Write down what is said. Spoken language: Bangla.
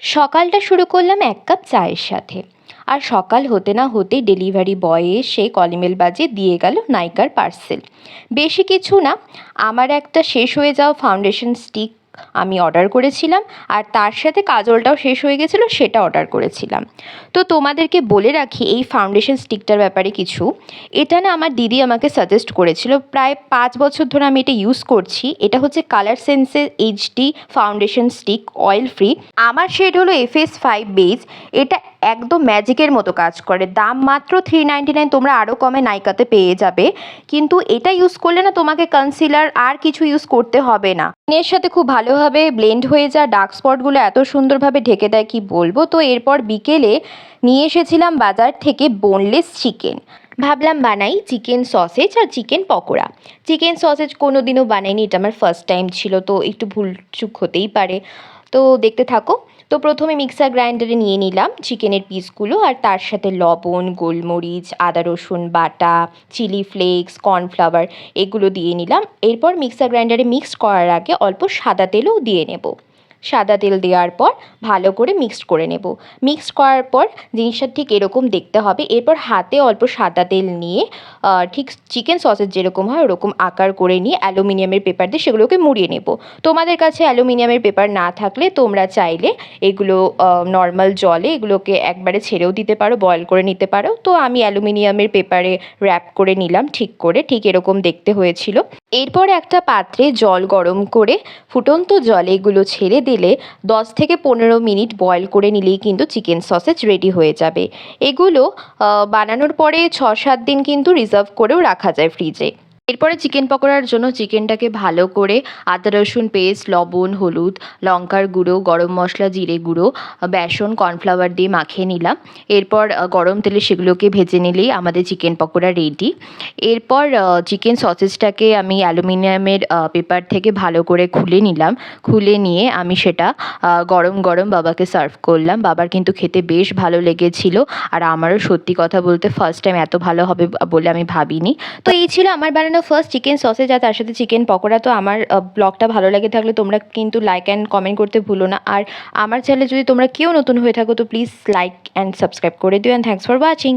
সকালটা শুরু করলাম এক কাপ চায়ের সাথে। আর সকাল হতে না হতেই ডেলিভারি বয় এসে কলিং বাজিয়ে দিয়ে গেল নাইকার পার্সেল। বেশি কিছু না, আমার একটা শেষ হয়ে যাওয়া ফাউন্ডেশন স্টিক আমি অর্ডার করেছিলাম, আর তার সাথে কাজলটাও শেষ হয়ে গেছিলো, সেটা অর্ডার করেছিলাম। তো তোমাদেরকে বলে রাখি এই ফাউন্ডেশন স্টিকটার ব্যাপারে কিছু। এটা না আমার দিদি আমাকে সাজেস্ট করেছিল, প্রায় 5 বছর ধরে আমি এটা ইউজ করছি। এটা হচ্ছে কালার সেন্সের HD foundation stick, oil free. আমার শেড হলো FS5 বেজ। এটা একদম ম্যাজিকের মতো কাজ করে। দাম মাত্র 399, তোমরা আরও কমে নাইকাতে পেয়ে যাবে। কিন্তু এটা ইউজ করলে না তোমাকে কনসিলার আর কিছু ইউজ করতে হবে না, এর সাথে খুব ভালোভাবে ব্লেন্ড হয়ে যায়, ডার্ক স্পটগুলো এত সুন্দরভাবে ঢেকে দেয় কি বলবো। তো এরপর বিকেলে নিয়ে এসেছিলাম বাজার থেকে বোনলেস চিকেন। ভাবলাম বানাই চিকেন সসেজ আর চিকেন পকোড়া। চিকেন সসেজ কোনো দিনও বানাইনি, এটা আমার ফার্স্ট টাইম ছিল, তো একটু ভুলচুক হতেই পারে। তো দেখতে থাকো। তো প্রথমে মিক্সার গ্রাইন্ডারে নিয়ে নিলাম চিকেনের পিসগুলো, আর তার সাথে লবণ, গোলমরিচ, আদা রসুন বাটা, চিলি ফ্লেক্স, কর্নফ্লাওয়ার এগুলো দিয়ে নিলাম। এরপর মিক্সার গ্রাইন্ডারে মিক্সড করার আগে অল্প সাদা তেলও দিয়ে নেব। সাদা তেল দেওয়ার পর ভালো করে মিক্সড করে নেব। মিক্সড করার পর জিনিসটা ঠিক এরকম দেখতে হবে। এরপর হাতে অল্প সাদা তেল নিয়ে ঠিক চিকেন সসেজ যেরকম হয় ওরকম আকার করে নিয়ে অ্যালুমিনিয়ামের পেপার দিয়ে সেগুলোকে মুড়িয়ে নেব। তোমাদের কাছে অ্যালুমিনিয়ামের পেপার না থাকলে তোমরা চাইলে এগুলো নর্মাল জলে এগুলোকে একবারে ছেড়েও দিতে পারো, বয়েল করে নিতে পারো। তো আমি অ্যালুমিনিয়ামের পেপারে র্যাপ করে নিলাম ঠিক করে, ঠিক এরকম দেখতে হয়েছিল। এরপর একটা পাত্রে জল গরম করে ফুটন্ত জলে এগুলো ছেড়ে দিলে 10 থেকে 15 মিনিট বয়েল করে নিলেই কিন্তু চিকেন সসেজ রেডি হয়ে যাবে। এগুলো বানানোর পরে 6-7 দিন কিন্তু রিজার্ভ করেও রাখা যায় ফ্রিজে। এরপরে চিকেন পকোড়ার জন্য চিকেনটাকে ভালো করে আদা রসুন পেস্ট, লবণ, হলুদ, লঙ্কার গুঁড়ো, গরম মশলা, জিরে গুঁড়ো, বেসন, কর্নফ্লাওয়ার দিয়ে মাখিয়ে নিলাম। এরপর গরম তেলে সেগুলোকে ভেজে নিলেই আমাদের চিকেন পকোড়া রেডি। এরপর চিকেন সসেজটাকে আমি অ্যালুমিনিয়ামের পেপার থেকে ভালো করে খুলে নিলাম। খুলে নিয়ে আমি সেটা গরম গরম বাবাকে সার্ভ করলাম। বাবার কিন্তু খেতে বেশ ভালো লেগেছিল, আর আমারও সত্যি কথা বলতে ফার্স্ট টাইম এত ভালো হবে বলে আমি ভাবিনি। তো এই ছিল আমার বানানো ফার্স্ট চিকেন সসেজ আর তার সাথে চিকেন পকোড়া। তো আমার ব্লগটা ভালো লাগে থাকলে তোমরা কিন্তু লাইক অ্যান্ড কমেন্ট করতে ভুলো না। আর আমার চ্যানেলে যদি তোমরা কেউ নতুন হয়ে থাকো তো প্লিজ লাইক অ্যান্ড সাবস্ক্রাইব করে দিও। And thanks for watching.